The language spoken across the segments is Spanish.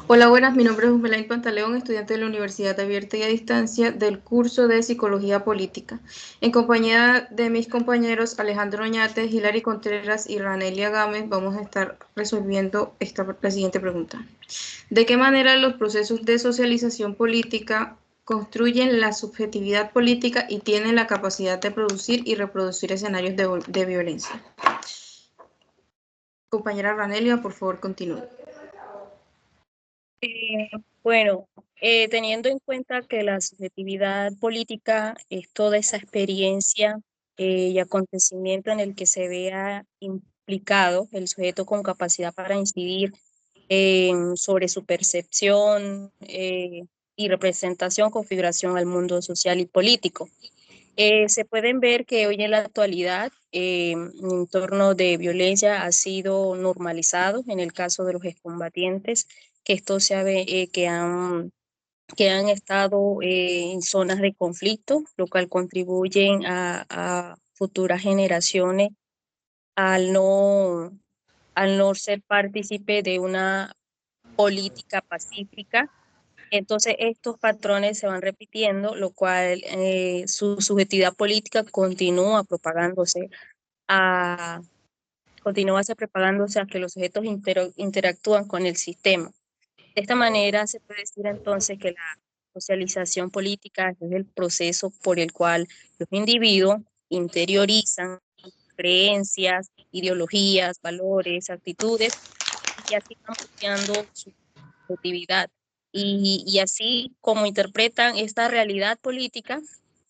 Hola, buenas. Mi nombre es Humelain Pantaleón, estudiante de la Universidad Abierta y a Distancia del curso de Psicología Política. En compañía de mis compañeros Alejandro Oñate, Hilary Contreras y Ranelia Gámez, vamos a estar resolviendo la siguiente pregunta. ¿De qué manera los procesos de socialización política construyen la subjetividad política y tienen la capacidad de producir y reproducir escenarios de violencia? Compañera Ranelia, por favor, continúe. Eh, bueno, teniendo en cuenta que la subjetividad política es toda esa experiencia y acontecimiento en el que se vea implicado el sujeto con capacidad para incidir sobre su percepción y representación, configuración al mundo social y político. Se pueden ver que hoy en la actualidad un entorno de violencia ha sido normalizado en el caso de los excombatientes, que esto que han estado en zonas de conflicto, lo cual contribuyen a futuras generaciones al al no ser partícipe de una política pacífica. Entonces estos patrones se van repitiendo, lo cual su subjetividad política a, propagándose a que los sujetos interactúan con el sistema. De esta manera se puede decir entonces que la socialización política es el proceso por el cual los individuos interiorizan creencias, ideologías, valores, actitudes y así van moldeando su subjetividad. Y así como interpretan esta realidad política,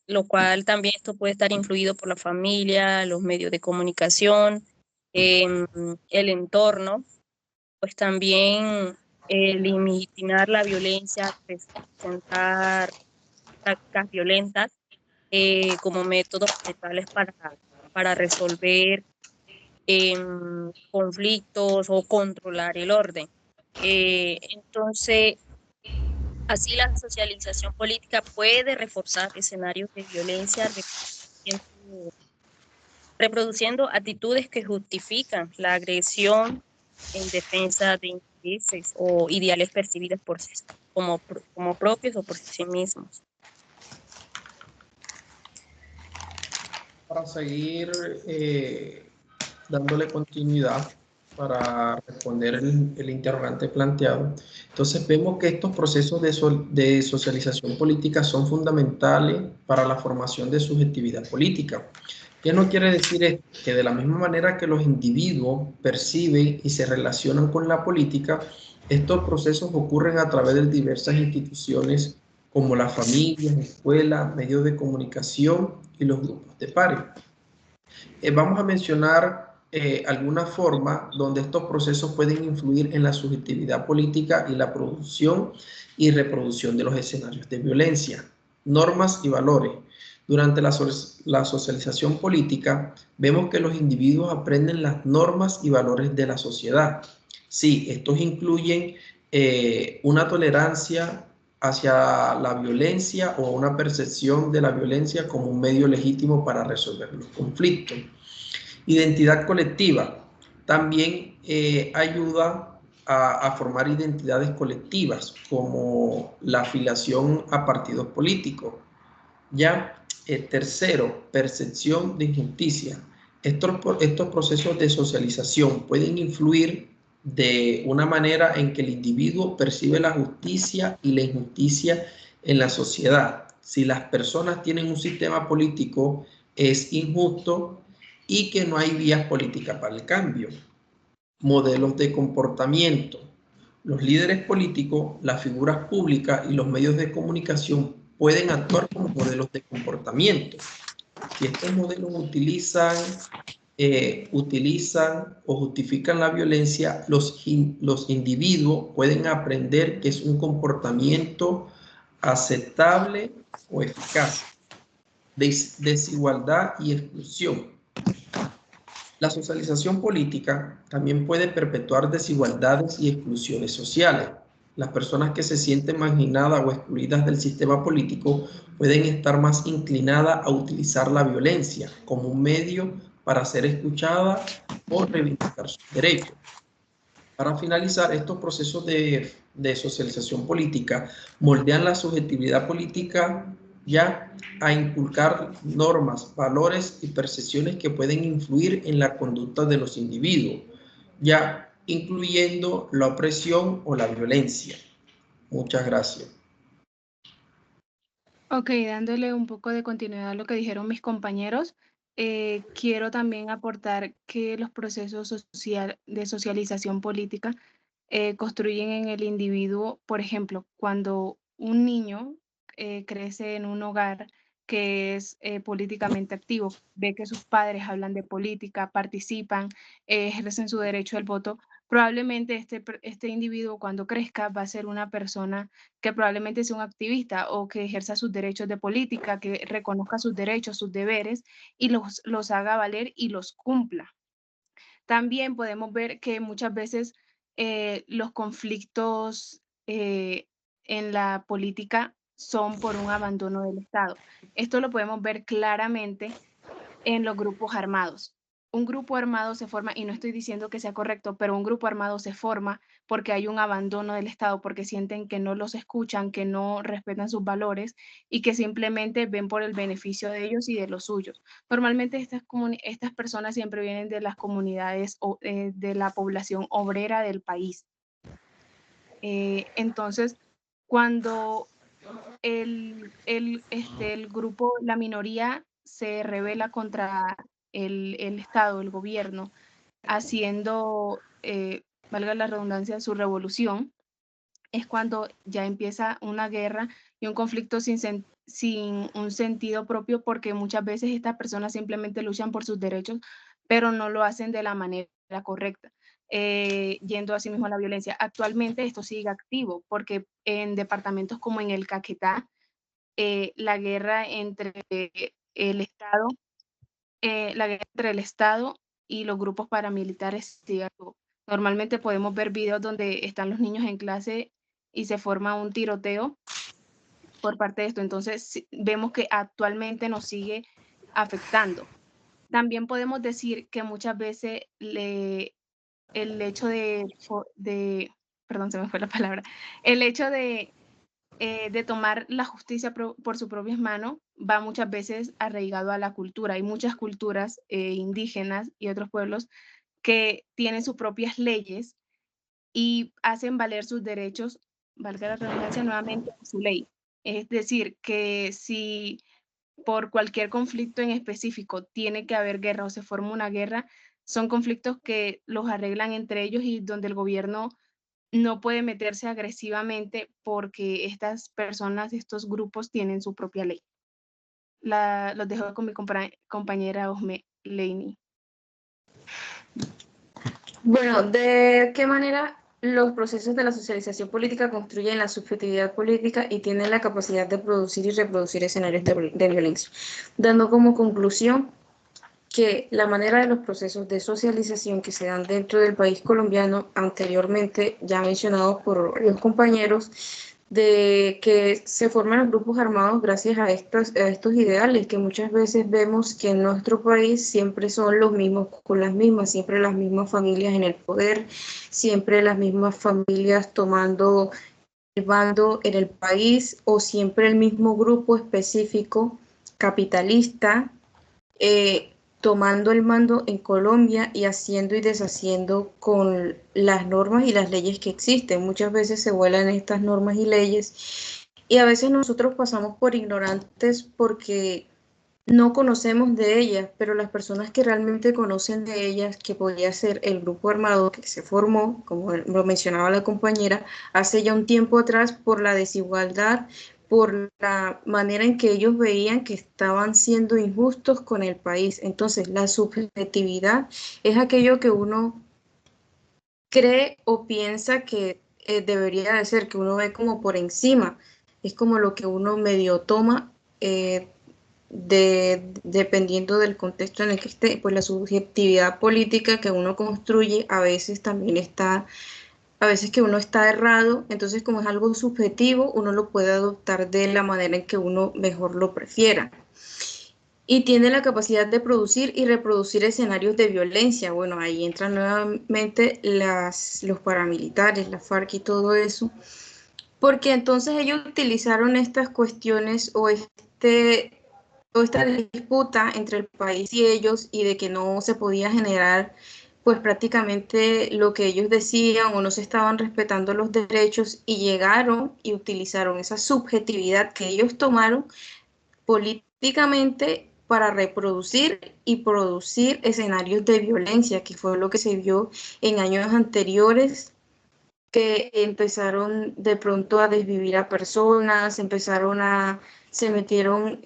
lo cual también esto puede estar influido por la familia, los medios de comunicación, el entorno, pues también limitar la violencia, presentar prácticas violentas como métodos principales para resolver conflictos o controlar el orden. Entonces, así la socialización política puede reforzar escenarios de violencia, reproduciendo actitudes que justifican la agresión en defensa de intereses o ideales percibidos como propios o por sí mismos. Para seguir dándole continuidad para responder el interrogante planteado, entonces vemos que estos procesos de socialización política son fundamentales para la formación de subjetividad política. ¿Qué no quiere decir esto? Que de la misma manera que los individuos perciben y se relacionan con la política, estos procesos ocurren a través de diversas instituciones como las familias, escuelas, medios de comunicación y los grupos de pares. Vamos a mencionar alguna forma donde estos procesos pueden influir en la subjetividad política y la producción y reproducción de los escenarios de violencia. Normas y valores. Durante la socialización política, vemos que los individuos aprenden las normas y valores de la sociedad. Sí, estos incluyen una tolerancia hacia la violencia o una percepción de la violencia como un medio legítimo para resolver los conflictos. Identidad colectiva también ayuda a formar identidades colectivas como la afiliación a partidos políticos. Ya, tercero, percepción de injusticia. Estos procesos de socialización pueden influir de una manera en que el individuo percibe la justicia y la injusticia en la sociedad. Si las personas tienen un sistema político es injusto y que no hay vías políticas para el cambio. Modelos de comportamiento. Los líderes políticos, las figuras públicas y los medios de comunicación pueden actuar como modelos de comportamiento. Si estos modelos utilizan o justifican la violencia, los individuos pueden aprender que es un comportamiento aceptable o eficaz. Desigualdad y exclusión. La socialización política también puede perpetuar desigualdades y exclusiones sociales. Las personas que se sienten marginadas o excluidas del sistema político pueden estar más inclinadas a utilizar la violencia como un medio para ser escuchadas o reivindicar sus derechos. Para finalizar, estos procesos de socialización política moldean la subjetividad política ya a inculcar normas, valores y percepciones que pueden influir en la conducta de los individuos, ya incluyendo la opresión o la violencia. Muchas gracias. Ok, dándole un poco de continuidad a lo que dijeron mis compañeros, quiero también aportar que los procesos de socialización política construyen en el individuo, por ejemplo, cuando un niño crece en un hogar que es políticamente activo, ve que sus padres hablan de política, participan, ejercen su derecho al voto, probablemente este individuo cuando crezca va a ser una persona que probablemente sea un activista o que ejerza sus derechos de política, que reconozca sus derechos, sus deberes y los haga valer y los cumpla. También podemos ver que muchas veces los conflictos en la política son por un abandono del Estado. Esto lo podemos ver claramente en los grupos armados. Un grupo armado se forma, y no estoy diciendo que sea correcto, pero un grupo armado se forma porque hay un abandono del Estado, porque sienten que no los escuchan, que no respetan sus valores y que simplemente ven por el beneficio de ellos y de los suyos. Normalmente estas personas siempre vienen de las comunidades de la población obrera del país. Entonces, cuando el grupo, la minoría se rebela contra el Estado, el gobierno, haciendo, valga la redundancia, su revolución, es cuando ya empieza una guerra y un conflicto sin un sentido propio, porque muchas veces estas personas simplemente luchan por sus derechos, pero no lo hacen de la manera correcta, yendo así mismo a la violencia. Actualmente esto sigue activo, porque en departamentos como en el Caquetá, la guerra entre el Estado, y los grupos paramilitares sigue activo. Normalmente podemos ver videos donde están los niños en clase y se forma un tiroteo por parte de esto. Entonces, vemos que actualmente nos sigue afectando. También podemos decir que muchas veces el hecho perdón, se me fue la palabra, el hecho de tomar la justicia por sus propias manos va muchas veces arraigado a la cultura. Hay muchas culturas indígenas y otros pueblos que tienen sus propias leyes y hacen valer sus derechos, valga la redundancia, nuevamente a su ley. Es decir, que si por cualquier conflicto en específico tiene que haber guerra o se forma una guerra, son conflictos que los arreglan entre ellos y donde el gobierno no puede meterse agresivamente porque estas personas, estos grupos tienen su propia ley. Los dejo con mi compañera Osme Leini. Bueno, ¿de qué manera los procesos de la socialización política construyen la subjetividad política y tienen la capacidad de producir y reproducir escenarios de violencia? Dando como conclusión que la manera de los procesos de socialización que se dan dentro del país colombiano, anteriormente ya mencionados por los compañeros, de que se forman los grupos armados gracias a estos ideales que muchas veces vemos que en nuestro país siempre son los mismos con las mismas, siempre las mismas familias en el poder, siempre las mismas familias tomando el bando en el país o siempre el mismo grupo específico capitalista tomando el mando en Colombia y haciendo y deshaciendo con las normas y las leyes que existen. Muchas veces se vuelan estas normas y leyes y a veces nosotros pasamos por ignorantes porque no conocemos de ellas, pero las personas que realmente conocen de ellas, que podría ser el grupo armado que se formó, como lo mencionaba la compañera, hace ya un tiempo atrás por la desigualdad, por la manera en que ellos veían que estaban siendo injustos con el país. Entonces, la subjetividad es aquello que uno cree o piensa que debería de ser, que uno ve como por encima. Es como lo que uno medio toma dependiendo del contexto en el que esté, pues la subjetividad política que uno construye a veces también está, a veces que uno está errado, entonces como es algo subjetivo, uno lo puede adoptar de la manera en que uno mejor lo prefiera. y tiene la capacidad de producir y reproducir escenarios de violencia. Bueno, ahí entran nuevamente los paramilitares, la FARC y todo eso, porque entonces ellos utilizaron estas cuestiones o esta disputa entre el país y ellos, y de que no se podía generar pues prácticamente lo que ellos decían o no se estaban respetando los derechos, y llegaron y utilizaron esa subjetividad que ellos tomaron políticamente para reproducir y producir escenarios de violencia, que fue lo que se vio en años anteriores, que empezaron de pronto a desvivir a personas, se metieron,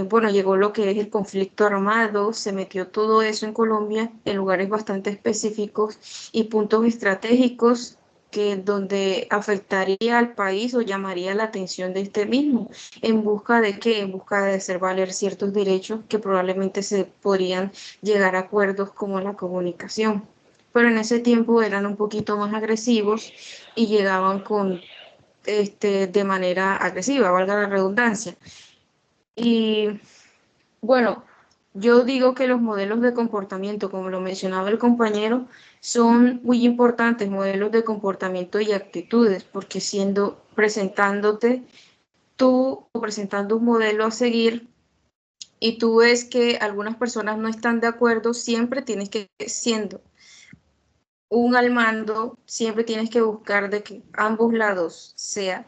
bueno, llegó lo que es el conflicto armado, se metió todo eso en Colombia en lugares bastante específicos y puntos estratégicos que donde afectaría al país o llamaría la atención de este mismo, en busca de qué, en busca de hacer valer ciertos derechos que probablemente se podrían llegar a acuerdos como la comunicación. Pero en ese tiempo eran un poquito más agresivos y llegaban de manera agresiva, valga la redundancia. Y bueno, yo digo que los modelos de comportamiento, como lo mencionaba el compañero, son muy importantes, modelos de comportamiento y actitudes, porque presentándote tú o presentando un modelo a seguir, y tú ves que algunas personas no están de acuerdo, siempre tienes que, siendo al mando, siempre tienes que buscar de que ambos lados, sea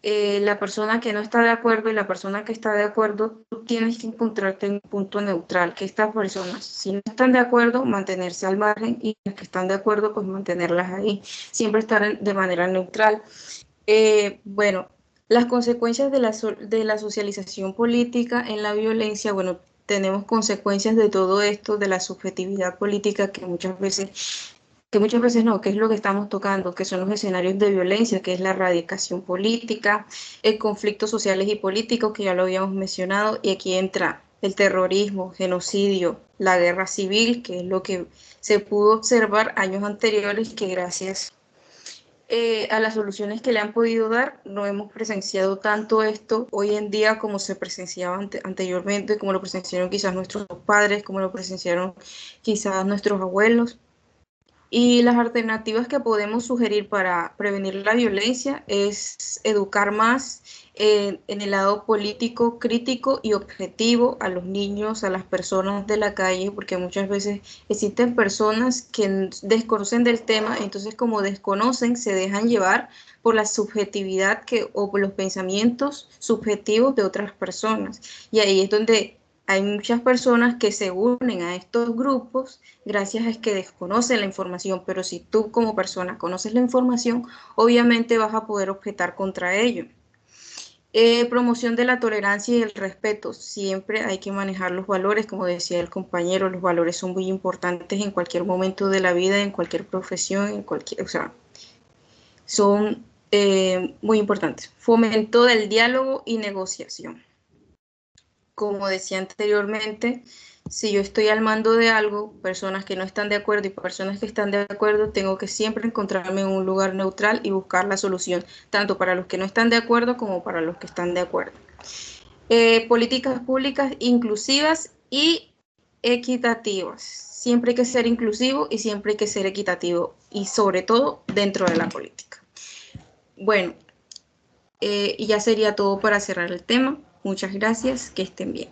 la persona que no está de acuerdo y la persona que está de acuerdo, tú tienes que encontrarte en un punto neutral, que estas personas, si no están de acuerdo, mantenerse al margen, y las que están de acuerdo, pues mantenerlas ahí, siempre estar de manera neutral. Bueno, las consecuencias de la socialización política en la violencia, bueno, tenemos consecuencias de todo esto, de la subjetividad política que muchas veces no, que es lo que estamos tocando, que son los escenarios de violencia, que es la erradicación política, el conflictos sociales y políticos, que ya lo habíamos mencionado, y aquí entra el terrorismo, genocidio, la guerra civil, que es lo que se pudo observar años anteriores, que gracias a las soluciones que le han podido dar, no hemos presenciado tanto esto hoy en día como se presenciaba anteriormente, como lo presenciaron quizás nuestros padres, como lo presenciaron quizás nuestros abuelos. Y las alternativas que podemos sugerir para prevenir la violencia es educar más en el lado político, crítico y objetivo a los niños, a las personas de la calle, porque muchas veces existen personas que desconocen del tema, entonces como desconocen, se dejan llevar por la subjetividad o por los pensamientos subjetivos de otras personas. Y ahí es donde hay muchas personas que se unen a estos grupos gracias a que desconocen la información, pero si tú como persona conoces la información, obviamente vas a poder objetar contra ello. Promoción de la tolerancia y el respeto. Siempre hay que manejar los valores, como decía el compañero, los valores son muy importantes en cualquier momento de la vida, en cualquier profesión, o sea, son muy importantes. Fomento del diálogo y negociación. Como decía anteriormente, si yo estoy al mando de algo, personas que no están de acuerdo y personas que están de acuerdo, tengo que siempre encontrarme en un lugar neutral y buscar la solución, tanto para los que no están de acuerdo como para los que están de acuerdo. Políticas públicas inclusivas y equitativas. Siempre hay que ser inclusivo y siempre hay que ser equitativo, y sobre todo dentro de la política. Bueno, y ya sería todo para cerrar el tema. Muchas gracias, que estén bien.